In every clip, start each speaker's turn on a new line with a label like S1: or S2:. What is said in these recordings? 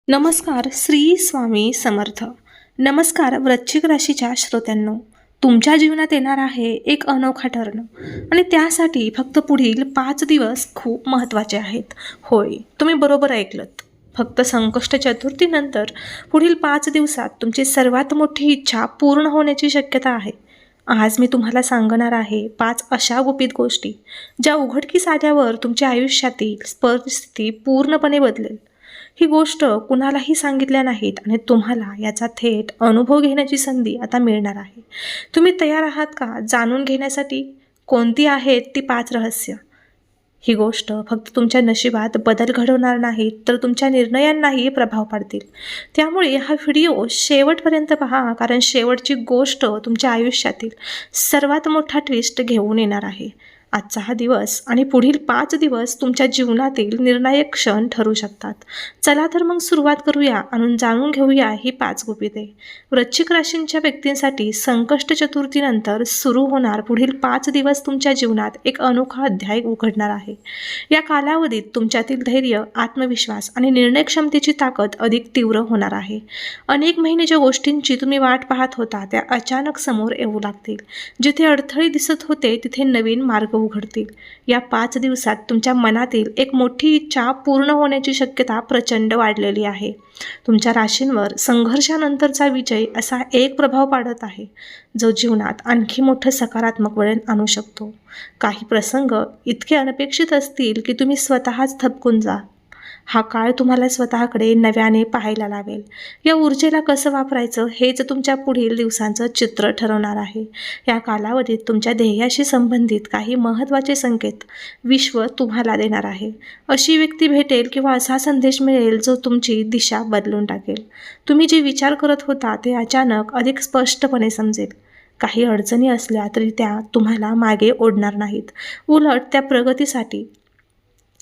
S1: नमस्कार श्री स्वामी समर्थ. नमस्कार वृश्चिक राशीच्या श्रोत्यांनो, तुमच्या जीवनात येणार आहे एक अनोखा टर्न आणि त्यासाठी फक्त पुढील 5 दिवस खूप महत्त्वाचे आहेत. होय, तुम्ही बरोबर ऐकलत. फक्त संकष्ट चतुर्थीनंतर पुढील 5 दिवसात तुमची सर्वात मोठी इच्छा पूर्ण होण्याची शक्यता आहे. आज मी तुम्हाला सांगणार आहे 5 अशा गुपित गोष्टी ज्या उघडकीस आल्यावर तुमच्या आयुष्यातील परिस्थिती पूर्णपणे बदलेल. ही गोष्ट कुणालाही सांगितल्या नाहीत आणि तुम्हाला याचा थेट अनुभव घेण्याची संधी आता मिळणार आहे. तुम्ही तयार आहात का जाणून घेण्यासाठी कोणती आहेत ती 5 रहस्य? ही गोष्ट फक्त तुमच्या नशिबात बदल घडवणार नाही तर तुमच्या निर्णयांनाही प्रभाव पाडतील. त्यामुळे हा व्हिडिओ शेवटपर्यंत पहा, कारण शेवटची गोष्ट तुमच्या आयुष्यातील सर्वात मोठा ट्विस्ट घेऊन येणार आहे. आजचा हा दिवस आणि पुढील 5 दिवस तुमच्या जीवनातील निर्णायक क्षण ठरू शकतात. चला तर मग सुरुवात करूया आणि जाणून घेऊया ही 5 गुपिते. वृश्चिक राशींच्या व्यक्तींसाठी संकष्ट चतुर्थीनंतर सुरू होणार पुढील 5 दिवस तुमच्या जीवनात एक अनोखा अध्याय उघडणार आहे. या कालावधीत तुमच्यातील धैर्य, आत्मविश्वास आणि निर्णय क्षमतेची ताकद अधिक तीव्र होणार आहे. अनेक महिने ज्या गोष्टींची तुम्ही वाट पाहत होता त्या अचानक समोर येऊ लागतील. जिथे अडथळे दिसत होते तिथे नवीन मार्ग उघडतील. या 5 दिवसात तुमच्या मनातील एक मोठी इच्छा पूर्ण होण्याची शक्यता प्रचंड वाढलेली आहे. तुमच्या राशींवर संघर्षानंतरचा विजय असा एक प्रभाव पाडत आहे जो जीवनात आणखी मोठं सकारात्मक वळण आणू शकतो. काही प्रसंग इतके अनपेक्षित असतील की तुम्ही स्वतःच थबकून जा. हा काळ तुम्हाला स्वतःकडे नव्याने पाहायला लावेल. या ऊर्जेला कसं वापरायचं हेच तुमच्या पुढील दिवसांचं चित्र ठरवणार आहे. या कालावधीत तुमच्या ध्येयाशी संबंधित काही महत्त्वाचे संकेत विश्व तुम्हाला देणार आहे. अशी व्यक्ती भेटेल किंवा असा संदेश मिळेल जो तुमची दिशा बदलून टाकेल. तुम्ही जे विचार करत होता ते अचानक अधिक स्पष्टपणे समजेल. काही अडचणी असल्या तरी त्या तुम्हाला मागे ओढणार नाहीत, उलट त्या प्रगतीसाठी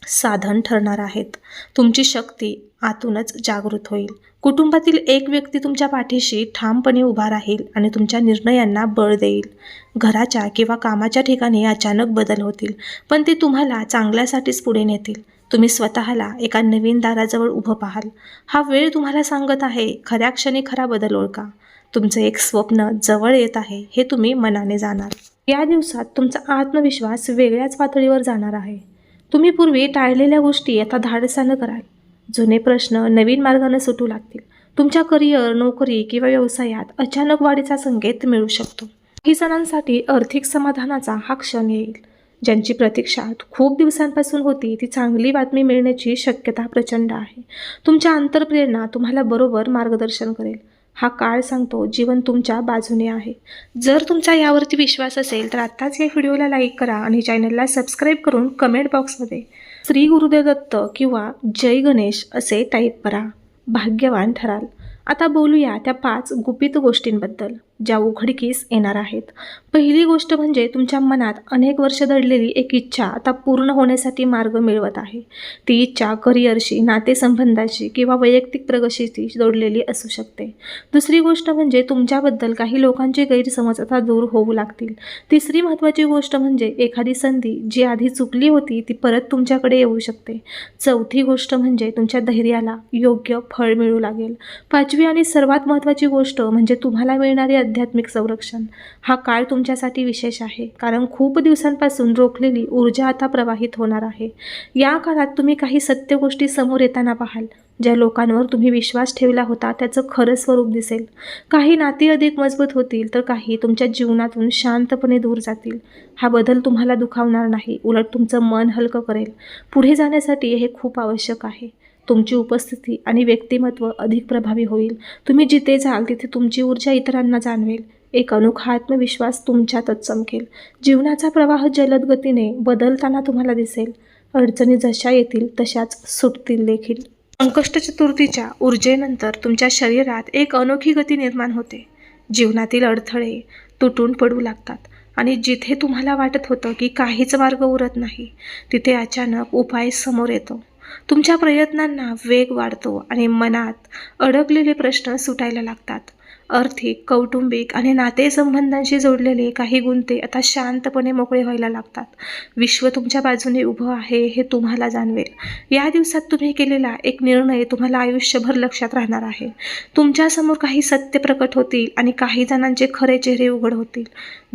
S1: साधन ठरणार आहेत. तुमची शक्ती आतूनच जागृत होईल. कुटुंबातील एक व्यक्ती तुमच्या पाठीशी ठामपणे उभा राहील आणि तुमच्या निर्णयांना बळ देईल. घराच्या किंवा कामाच्या ठिकाणी अचानक बदल होतील, पण ते तुम्हाला चांगल्यासाठीच पुढे नेतील. तुम्ही स्वतःला एका नवीन दाराजवळ उभं पाहाल. हा वेळ तुम्हाला सांगत आहे खऱ्या क्षणी खरा बदल ओळखा. तुमचं एक स्वप्न जवळ येत आहे हे तुम्ही मनाने जाणार. या दिवसात तुमचा आत्मविश्वास वेगळ्याच पातळीवर जाणार आहे. तुम्ही पूर्वी टाळलेल्या गोष्टी आता धाडसानं कराल. जुने प्रश्न नवीन मार्गाने सुटू लागतील. तुमच्या करिअर, नोकरी किंवा व्यवसायात अचानक वाढीचा संकेत मिळू शकतो. काही जणांसाठी आर्थिक समाधानाचा हा क्षण येईल. ज्यांची प्रतीक्षा खूप दिवसांपासून होती ती चांगली बातमी मिळण्याची शक्यता प्रचंड आहे. तुमच्या अंतर्प्रेरणा तुम्हाला बरोबर मार्गदर्शन करेल. हा काळ सांगतो जीवन तुमच्या बाजूने आहे. जर तुमचा यावरती विश्वास असेल तर आत्ताच या व्हिडिओला लाईक करा आणि चॅनलला सबस्क्राईब करून कमेंट बॉक्समध्ये श्री गुरुदेव दत्त किंवा जय गणेश असे टाईप करा. भाग्यवान ठराल. आता बोलूया त्या 5 गुपित गोष्टींबद्दल ज्या उघडकीस येणार आहेत. पहिली गोष्ट म्हणजे तुमच्या मनात अनेक वर्ष दडलेली एक इच्छा आता पूर्ण होण्यासाठी मार्ग मिळवत आहे. ती इच्छा करिअरशी, नातेसंबंधाशी किंवा वैयक्तिक प्रगतीशी जोडलेली असू शकते. दुसरी गोष्ट म्हणजे तुमच्याबद्दल काही लोकांचे गैरसमज आता दूर होऊ लागतील. तिसरी महत्त्वाची गोष्ट म्हणजे एखादी संधी जी आधी चुकली होती ती परत तुमच्याकडे येऊ शकते. चौथी गोष्ट म्हणजे तुमच्या धैर्याला योग्य फळ मिळू लागेल. पाचवी आणि सर्वात महत्त्वाची गोष्ट म्हणजे तुम्हाला मिळणारे आध्यात्मिक संरक्षण. हा काळ तुमच्यासाठी विशेष आहे कारण खूप दिवसांपासून रोखलेली ऊर्जा आता प्रवाहित होणार आहे. या काळात तुम्ही काही सत्य गोष्टी समोर येताना पाहाल. ज्या लोकांवर तुम्ही विश्वास ठेवला होता त्याचं खरं स्वरूप दिसेल. काही नाती अधिक मजबूत होतील तर काही तुमच्या जीवनातून शांतपणे दूर जातील. हा बदल तुम्हाला दुखावणार नाही, उलट तुमचं मन हलकं करेल. पुढे जाण्यासाठी हे खूप आवश्यक आहे. तुमची उपस्थिती आणि व्यक्तिमत्व अधिक प्रभावी होईल. तुम्ही जिथे जाल तिथे तुमची ऊर्जा इतरांना जाणवेल. एक अनोखा आत्मविश्वास तुमच्यातच चमकेल. जीवनाचा प्रवाह जलद गतीने बदलताना तुम्हाला दिसेल. अडचणी जशा येतील तशाच सुटतील देखील. संकष्ट चतुर्थीच्या ऊर्जेनंतर तुमच्या शरीरात एक अनोखी गती निर्माण होते. जीवनातील अडथळे तुटून पडू लागतात आणि जिथे तुम्हाला वाटत होतं की काहीच मार्ग उरत नाही तिथे अचानक उपाय समोर येतो. तुमच्या प्रयत्नांना वेग वाढतो आणि मनात अडकलेले प्रश्न सुटायला लागतात. आर्थिक, कौटुंबिक आणि नातेसंबंधांशी जोडलेले काही गुंते आता शांतपणे मोकळे व्हायला लागतात. विश्व तुमच्या बाजूने उभं आहे हे तुम्हाला जाणवेल. या दिवसात तुम्ही केलेला एक निर्णय तुम्हाला आयुष्यभर लक्षात राहणार आहे. तुमच्यासमोर काही सत्य प्रकट होतील आणि काही जणांचे खरे चेहरे उघड होतील.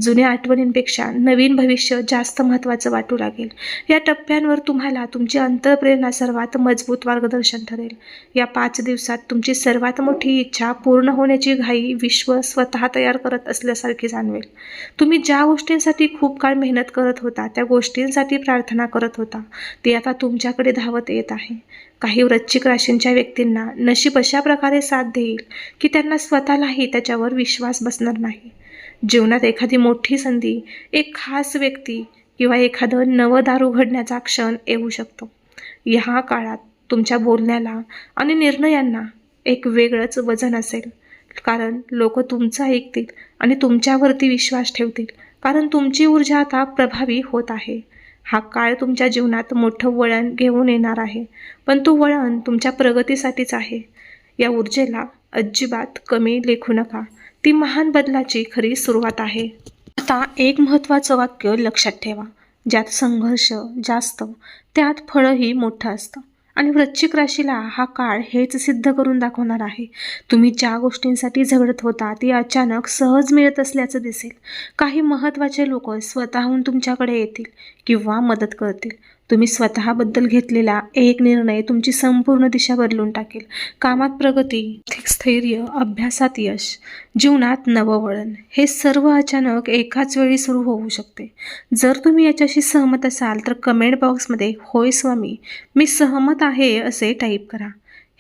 S1: जुन्या आठवणींपेक्षा नवीन भविष्य जास्त महत्त्वाचं वाटू लागेल. या टप्प्यांवर तुम्हाला तुमची अंतःप्रेरणा सर्वात मजबूत मार्गदर्शन ठरेल. या 5 दिवसात तुमची सर्वात मोठी इच्छा पूर्ण होण्याची घाई विश्व स्वतः तयार करत असल्यासारखी जाणवेल. तुम्ही ज्या गोष्टींसाठी खूप काळ मेहनत करत होता, त्या गोष्टींसाठी प्रार्थना करत होता, ते आता तुमच्याकडे धावत येत आहे. काही वृश्चिक राशींच्या व्यक्तींना नशीब अशा प्रकारे साथ देईल की त्यांना स्वतःलाही त्याच्यावर विश्वास बसणार नाही. जीवनात एखादी मोठी संधी, एक खास व्यक्ती किंवा एखादं नवं दार उघडण्याचा क्षण येऊ शकतो. ह्या काळात तुमच्या बोलण्याला आणि निर्णयांना एक वेगळंच वजन असेल, कारण लोक तुमचं ऐकतील आणि तुमच्यावरती विश्वास ठेवतील, कारण तुमची ऊर्जा आता प्रभावी होत आहे. हा काळ तुमच्या जीवनात मोठं वळण घेऊन येणार आहे, पण तो वळण तुमच्या प्रगतीसाठीच आहे. या ऊर्जेला अजिबात कमी लेखू नका. ती महान बदलाची खरी सुरुवात आहे. आता एक महत्त्वाचं वाक्य लक्षात ठेवा. ज्यात संघर्ष जास्त, त्यात फळंही मोठं असतं. आणि वृश्चिक राशीला हा काळ हेच सिद्ध करून दाखवणार आहे. तुम्ही ज्या गोष्टींसाठी झगडत होता ती अचानक सहज मिळत असल्याचं दिसेल. काही महत्त्वाचे लोक स्वतःहून तुमच्याकडे येतील किंवा मदत करतील. तुम्ही स्वतःबद्दल घेतलेला एक निर्णय तुमची संपूर्ण दिशा बदलून टाकेल. कामात प्रगती, आर्थिक स्थैर्य, अभ्यासात यश, जीवनात नवं वळण, हे सर्व अचानक एकाच वेळी सुरू होऊ शकते. जर तुम्ही याच्याशी सहमत असाल तर कमेंट बॉक्समध्ये होय स्वामी, मी सहमत आहे असे टाईप करा.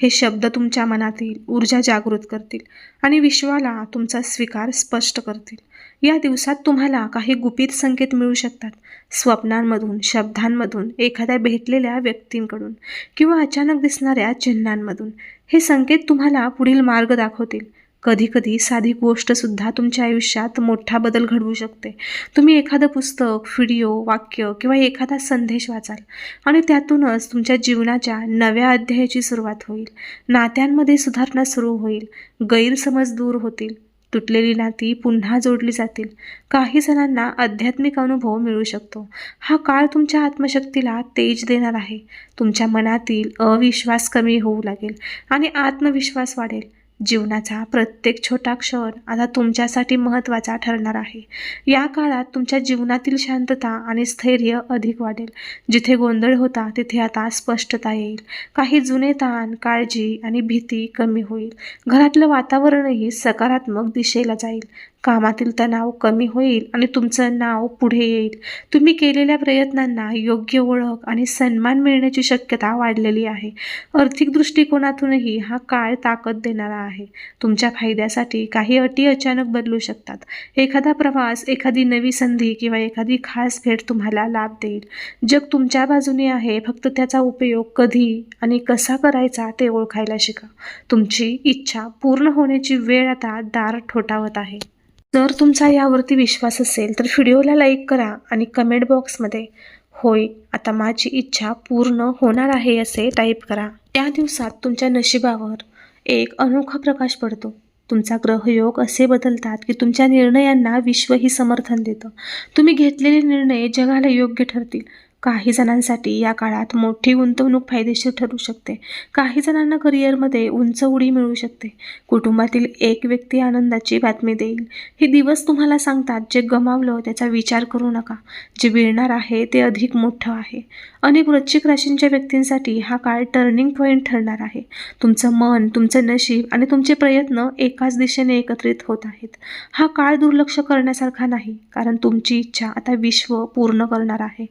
S1: हे शब्द तुमच्या मनातील ऊर्जा जागृत करतील आणि विश्वाला तुमचा स्वीकार स्पष्ट करतील. या दिवसात तुम्हाला काही गुपित संकेत मिळू शकतात. स्वप्नांमधून, शब्दांमधून, एखाद्या भेटलेल्या व्यक्तींकडून किंवा अचानक दिसणाऱ्या चिन्हांमधून. हे संकेत तुम्हाला पुढील मार्ग दाखवतील. कधीकधी साधी गोष्टसुद्धा तुमच्या आयुष्यात मोठा बदल घडवू शकते. तुम्ही एखादं पुस्तक, व्हिडिओ, वाक्य किंवा एखादा संदेश वाचाल आणि त्यातूनच तुमच्या जीवनाच्या नव्या अध्यायाची सुरुवात होईल. नात्यांमध्ये सुधारणा सुरू होईल. गैरसमज दूर होतील. तुटलेली नाती पुन्हा जोडली जातील. काही जणांना आध्यात्मिक अनुभव मिळू शकतो. हा काळ तुमच्या आत्मशक्तीला तेज देणार आहे. तुमच्या मनातील अविश्वास कमी होऊ लागेल आणि आत्मविश्वास वाढेल. जीवनाचा प्रत्येक छोटा क्षण आता तुमच्यासाठी महत्त्वाचा ठरणार आहे. या काळात तुमच्या जीवनातील शांतता आणि स्थैर्य अधिक वाढेल. जिथे गोंधळ होता तिथे आता स्पष्टता येईल. काही जुने ताण, काळजी आणि भीती कमी होईल. घरातलं वातावरणही सकारात्मक दिशेला जाईल. कामातील तणाव कमी होईल आणि तुमचं नाव पुढे येईल. तुम्ही केलेल्या प्रयत्नांना योग्य ओळख आणि सन्मान मिळण्याची शक्यता वाढलेली आहे. आर्थिक दृष्टिकोनातूनही हा काळ ताकद देणारा आहे. तुमच्या फायद्यासाठी काही अटी अचानक बदलू शकतात. एखादा प्रवास, एखादी नवी संधी किंवा एखादी खास भेट तुम्हाला लाभ देईल. जग तुमच्या बाजूने आहे, फक्त त्याचा उपयोग कधी आणि कसा करायचा ते ओळखायला शिका. तुमची इच्छा पूर्ण होण्याची वेळ आता दार ठोठावत आहे. जर तुमचा यावरती विश्वास असेल तर व्हिडिओला लाईक करा आणि कमेंट बॉक्समध्ये होय, आता माझी इच्छा पूर्ण होणार आहे असे टाईप करा. या दिवसात तुमच्या नशिबावर एक अनोखा प्रकाश पडतो. तुमचा ग्रहयोग असे बदलतात की तुमच्या निर्णयांना विश्वही समर्थन देतं. तुम्ही घेतलेले निर्णय जगाला योग्य ठरतील. काही जणांसाठी या काळात मोठी गुंतवणूक फायदेशीर ठरू शकते. काही जणांना करिअरमध्ये उंच उडी मिळू शकते. कुटुंबातील एक व्यक्ती आनंदाची बातमी देईल. हे दिवस तुम्हाला सांगतात, जे गमावलं त्याचा विचार करू नका. जे मिळणार आहे ते अधिक मोठं आहे. अनेक वृश्चिक राशींच्या व्यक्तींसाठी हा काळ टर्निंग पॉईंट ठरणार आहे. तुमचं मन, तुमचं नशीब आणि तुमचे प्रयत्न एकाच दिशेने एकत्रित होत आहेत. हा काळ दुर्लक्ष करण्यासारखा नाही, कारण तुमची इच्छा आता विश्व पूर्ण करणार आहे.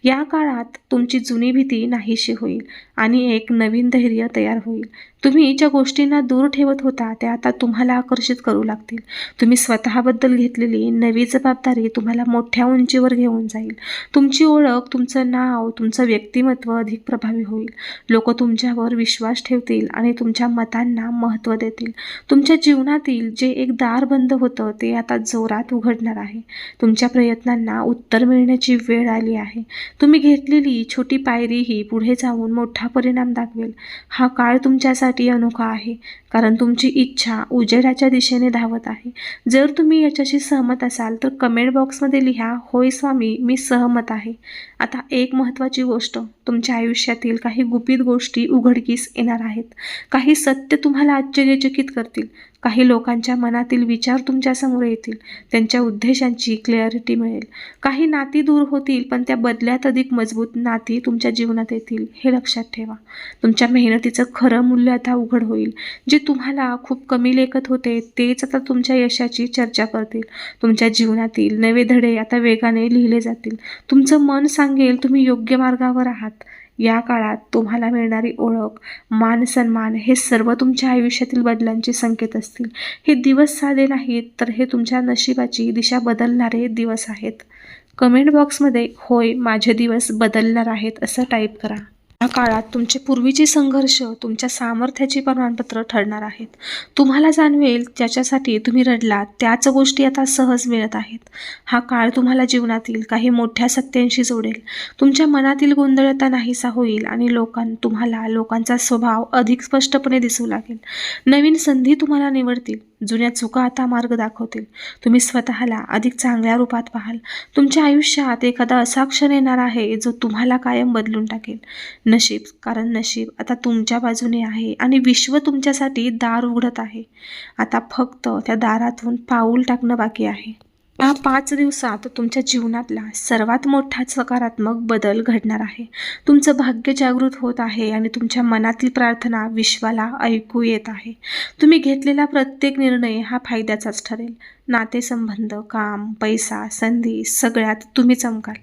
S1: या काळात तुमची जुनी भीती नाहीशी होईल आणि एक नवीन धैर्य तयार होईल. तुम्ही ज्या गोष्टींना दूर ठेवत होता त्या आता तुम्हाला आकर्षित करू लागतील. तुम्ही स्वतःबद्दल घेतलेली नवी जबाबदारी तुम्हाला मोठ्या उंचीवर घेऊन जाईल. तुमची ओळख, तुमचं नाव, तुमचं व्यक्तिमत्व अधिक प्रभावी होईल. लोक तुमच्यावर विश्वास ठेवतील आणि तुमच्या मतांना महत्त्व देतील. तुमच्या जीवनातील जे एक दार बंद होतं ते आता जोरात उघडणार आहे. तुमच्या प्रयत्नांना उत्तर मिळण्याची वेळ आली आहे. तुम्ही घेतलेली छोटी पायरी ही पुढे जाऊन मोठा परिणाम दाखवेल. हा काळ तुमच्यासाठी अनोखा आहे, कारण तुमची इच्छा उजेडाच्या दिशेने धावत आहे. जर तुम्ही याच्याशी सहमत असाल तर कमेंट बॉक्समध्ये लिहा, होय स्वामी, मी सहमत आहे. आता एक महत्त्वाची गोष्ट, तुमच्या आयुष्यातील काही गुपित गोष्टी उघडकीस येणार आहेत. काही सत्य तुम्हाला आश्चर्यचकित करतील. काही लोकांच्या मनातील विचार तुमच्या समोर येतील. त्यांच्या उद्देशांची क्लॅरिटी मिळेल. काही नाती दूर होतील, पण त्या बदल्यात अधिक मजबूत नाती तुमच्या जीवनात येतील. हे लक्षात ठेवा. तुमच्या मेहनतीचं खरं मूल्य आता उघड होईल. जे तुम्हाला खूप कमी लेखत होते तेच आता तुमच्या यशाची चर्चा करतील. तुमच्या जीवनातील नवे धडे आता वेगाने लिहिले जातील. तुमचं मन सांगेल तुम्ही योग्य मार्गावर आहात. या काळात तुम्हाला मिळणारी ओळख, मान सन्मान हे सर्व तुमच्या आयुष्यातील बदलांचे संकेत असतील. हे दिवस साधे नाहीत, तर हे तुमच्या नशिबाची दिशा बदलणारे दिवस आहेत. कमेंट बॉक्समध्ये होय, माझे दिवस बदलणार आहेत असं टाईप करा. या काळात तुमचे पूर्वीचे संघर्ष तुमच्या सामर्थ्याची प्रमाणपत्र ठरणार आहेत. तुम्हाला जाणवेल ज्याच्यासाठी तुम्ही रडलात त्याच गोष्टी आता सहज मिळत आहेत. हा काळ तुम्हाला जीवनातील काही मोठ्या सत्यांशी जोडेल. तुमच्या मनातील गोंधळ आता नाहीसा होईल आणि तुम्हाला लोकांचा स्वभाव अधिक स्पष्टपणे दिसू लागेल. नवीन संधी तुम्हाला निवडतील. जुन्या चुका आता मार्ग दाखवतील. तुम्ही स्वतःला अधिक चांगल्या रूपात पाहाल. तुमच्या आयुष्यात एखादा असा क्षण येणार आहे जो तुम्हाला कायम बदलून टाकेल. कारण नशीब आता तुमच्या बाजूने आहे आणि विश्व तुमच्यासाठी दार उघडत आहे. आता फक्त त्या दारातून पाऊल टाकणं बाकी आहे. या 5 दिवसात तुमच्या जीवनातला सर्वात मोठा सकारात्मक बदल घडणार आहे. तुमचं भाग्य जागृत होत आहे आणि तुमच्या मनातील प्रार्थना विश्वाला ऐकू येत आहे. तुम्ही घेतलेला प्रत्येक निर्णय हा फायद्याचाच ठरेल. नातेसंबंध, काम, पैसा, संधी सगळ्यात तुम्ही चमकाल.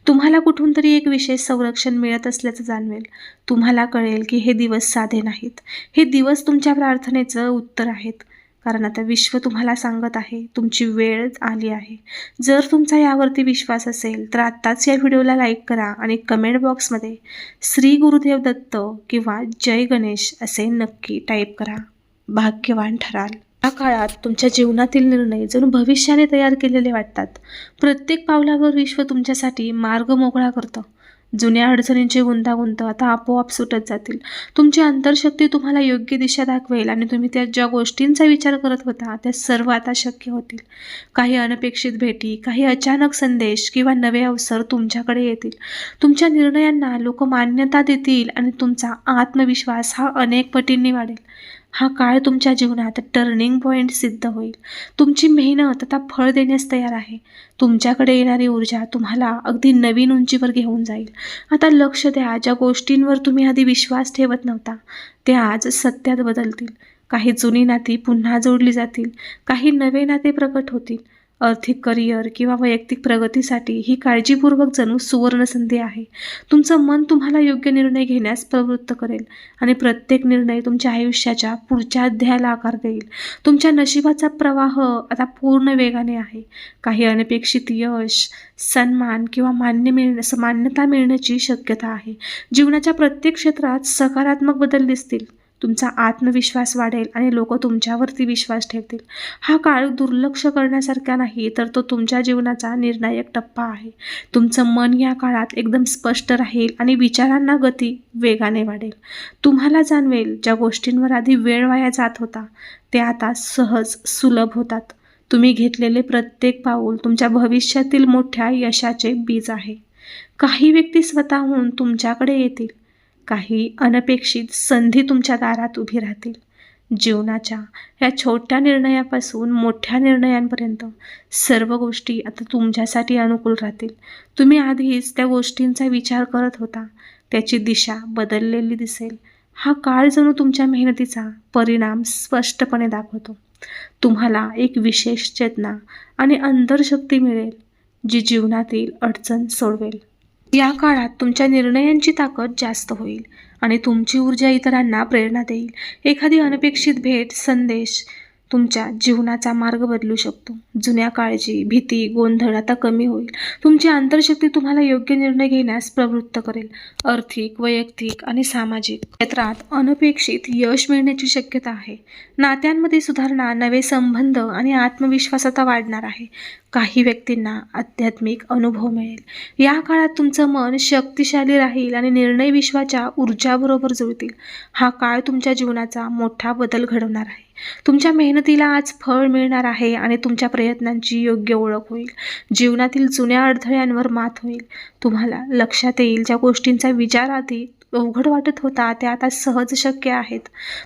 S1: तुम्हाला कुठून तरी एक विशेष संरक्षण मिळत असल्याचं जाणवेल. तुम्हाला कळेल की हे दिवस साधे नाहीत. हे दिवस तुमच्या प्रार्थनेचं उत्तर आहेत. कारण आता विश्व तुम्हाला सांगत आहे तुमची वेळ आली आहे. जर तुमचा यावरती विश्वास असेल तर आत्ताच या व्हिडिओला लाईक करा आणि कमेंट बॉक्समध्ये श्री गुरुदेव दत्त किंवा जय गणेश असे नक्की टाईप करा. भाग्यवान ठराल. या काळात तुमच्या जीवनातील निर्णय जणू भविष्याने तयार केलेले वाटतात. प्रत्येक पावलावर विश्व तुमच्यासाठी मार्ग मोकळा करतं. जुन्या अडचणींची गुंतागुंत आता आपोआप सुटत जातील. तुमची अंतर्शक्ती तुम्हाला योग्य दिशा दाखवेल आणि तुम्ही त्या ज्या गोष्टींचा विचार करत होता त्या सर्व आता शक्य होतील. काही अनपेक्षित भेटी, काही अचानक संदेश किंवा नवे अवसर तुमच्याकडे येतील. तुमच्या निर्णयांना लोक मान्यता देतील आणि तुमचा आत्मविश्वास हा अनेक पटींनी वाढेल. हा काळ तुमच्या जीवनात टर्निंग पॉईंट सिद्ध होईल. तुमची मेहनत आता फळ देण्यास तयार आहे. तुमच्याकडे येणारी ऊर्जा तुम्हाला अगदी नवीन उंचीवर घेऊन जाईल. आता लक्ष द्या, ज्या गोष्टींवर तुम्ही आधी विश्वास ठेवत नव्हता ते आज सत्यात बदलतील. काही जुनी नाती पुन्हा जोडली जातील. काही नवे नाते प्रकट होतील. आर्थिक करिअर किंवा वैयक्तिक प्रगतीसाठी ही काळजीपूर्वक जणू सुवर्ण संधी आहे. तुमचं मन तुम्हाला योग्य निर्णय घेण्यास प्रवृत्त करेल आणि प्रत्येक निर्णय तुमच्या आयुष्याच्या पुढच्या अध्यायाला आकार देईल. तुमच्या नशिबाचा प्रवाह आता पूर्ण वेगाने आहे. काही अनपेक्षित यश, सन्मान किंवा मान्यता मिळण्याची शक्यता आहे. जीवनाच्या प्रत्येक क्षेत्रात सकारात्मक बदल दिसतील. तुमचा आत्मविश्वास वाढेल आणि लोक तुमच्यावरती विश्वास ठेवतील. हा काळ दुर्लक्ष करण्यासारखा नाही, तर तो तुमच्या जीवनाचा निर्णायक टप्पा आहे. तुमचं मन या काळात एकदम स्पष्ट राहील आणि विचारांना गती वेगाने वाढेल. तुम्हाला जाणवेल ज्या गोष्टींवर आधी वेळ वाया जात होता ते आता सहज सुलभ होतात. तुम्ही घेतलेले प्रत्येक पाऊल तुमच्या भविष्यातील मोठ्या यशाचे बीज आहे. काही व्यक्ती स्वतःहून तुमच्याकडे येतील. काही अनपेक्षित संधी तुमच्या दारात उभी राहतील. जीवनाच्या या छोट्या निर्णयापासून मोठ्या निर्णयांपर्यंत सर्व गोष्टी आता तुमच्यासाठी अनुकूल राहतील. तुम्ही आधीच त्या गोष्टींचा विचार करत होता त्याची दिशा बदललेली दिसेल. हा काळ जणू तुमच्या मेहनतीचा परिणाम स्पष्टपणे दाखवतो. तुम्हाला एक विशेष चेतना आणि अंतर्शक्ती मिळेल जी जीवनातील अडचण सोडवेल. या काळात तुमच्या निर्णयांची ताकद जास्त होईल आणि तुमची ऊर्जा इतरांना प्रेरणा देईल. एखादी अनपेक्षित भेट, संदेश तुमच्या जीवनाचा मार्ग बदलू शकतो. जुन्या काळजी, भीती, गोंधळ आता कमी होईल. तुमची अंतर्शक्ती तुम्हाला योग्य निर्णय घेण्यास प्रवृत्त करेल. आर्थिक, वैयक्तिक आणि सामाजिक क्षेत्रात अनपेक्षित यश मिळण्याची शक्यता आहे. नात्यांमध्ये सुधारणा, नवे संबंध आणि आत्मविश्वास आता वाढणार आहे. काही व्यक्तींना आध्यात्मिक अनुभव मिळेल. या काळात तुमचं मन शक्तिशाली राहील आणि निर्णय विश्वाच्या ऊर्जाबरोबर जुळतील. हा काळ तुमच्या जीवनाचा मोठा बदल घडवणार आहे. तुमच्या मेहनतीला आज फळ मिळणार आहे आणि तुमच्या प्रयत्नांची योग्य ओळख होईल. जीवनातील जुन्या अडथळ्यांवर मात होईल. तुम्हाला लक्षात येईल ज्या गोष्टींचा विचार आधी अवघड वाटत होता त्या आता सहज शक्य आहेत.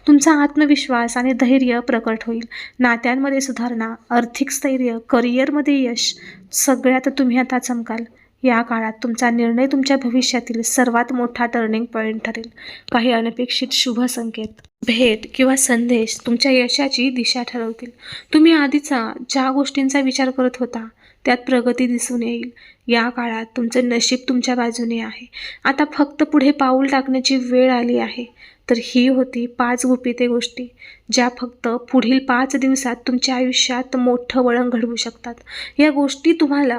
S1: तुमचा आत्मविश्वास आणि धैर्य प्रकट होईल. नात्यांमध्ये सुधारणा, आर्थिक स्थैर्य, करिअरमध्ये यश, सगळ्यात तुम्ही आता चमकाल. या काळात तुमचा निर्णय तुमच्या भविष्यातील सर्वात मोठा टर्निंग पॉईंट ठरेल. काही अनपेक्षित शुभ संकेत, भेट किंवा संदेश तुमच्या यशाची दिशा ठरवतील. तुम्ही आधीचा ज्या गोष्टींचा विचार करत होता त्यात प्रगती दिसून येईल. या काळात तुमचं नशीब तुमच्या बाजूने आहे. आता फक्त पुढे पाऊल टाकण्याची वेळ आली आहे. तर ही होती 5 गुपिते गोष्टी ज्या फक्त पुढील 5 दिवसात तुमच्या आयुष्यात मोठं वळण घडवू शकतात. या गोष्टी तुम्हाला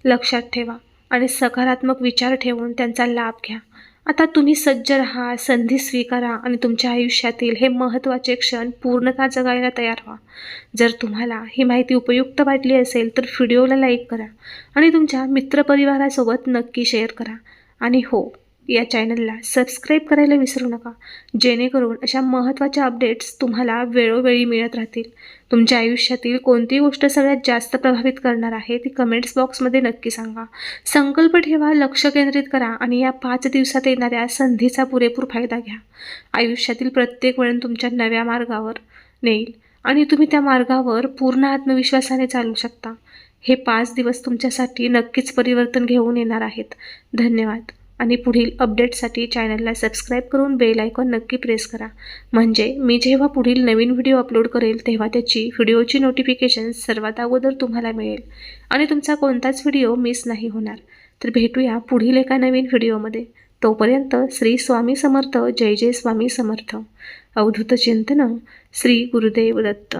S1: लक्षात ठेवा आणि सकारात्मक विचार ठेवून त्यांचा लाभ घ्या. आता तुम्ही सज्ज राहा, संधी स्वीकारा आणि तुमच्या आयुष्यातील हे महत्त्वाचे क्षण पूर्णतः जगायला तयार व्हा. जर तुम्हाला ही माहिती उपयुक्त वाटली असेल तर व्हिडिओला लाईक करा आणि तुमच्या मित्रपरिवारासोबत नक्की शेअर करा. आणि हो, या चॅनलला सबस्क्राईब करायला विसरू नका, जेणेकरून अशा महत्त्वाच्या अपडेट्स तुम्हाला वेळोवेळी मिळत राहतील. तुमच्या आयुष्यातील कोणती गोष्ट सगळ्यात जास्त प्रभावित करणार आहे ती कमेंट्स बॉक्समध्ये नक्की सांगा. संकल्प ठेवा, लक्ष केंद्रित करा आणि या 5 दिवसात येणाऱ्या संधीचा पुरेपूर फायदा घ्या. आयुष्यातील प्रत्येक वळण तुमच्या नव्या मार्गावर नेईल आणि तुम्ही त्या मार्गावर पूर्ण आत्मविश्वासाने चालू शकता. हे 5 दिवस तुमच्यासाठी नक्कीच परिवर्तन घेऊन येणार आहेत. धन्यवाद. आणि पुढील अपडेटसाठी चॅनलला सबस्क्राईब करून बेल आयकॉन नक्की प्रेस करा, म्हणजे मी जेव्हा पुढील नवीन व्हिडिओ अपलोड करेल तेव्हा त्याची व्हिडिओची नोटिफिकेशन सर्वात अगोदर तुम्हाला मिळेल आणि तुमचा कोणताच व्हिडिओ मिस नाही होणार. तर भेटूया पुढील एका नवीन व्हिडिओमध्ये. तोपर्यंत श्री स्वामी समर्थ. जय जय स्वामी समर्थ. अवधूत चिंतन. श्री गुरुदेव दत्त.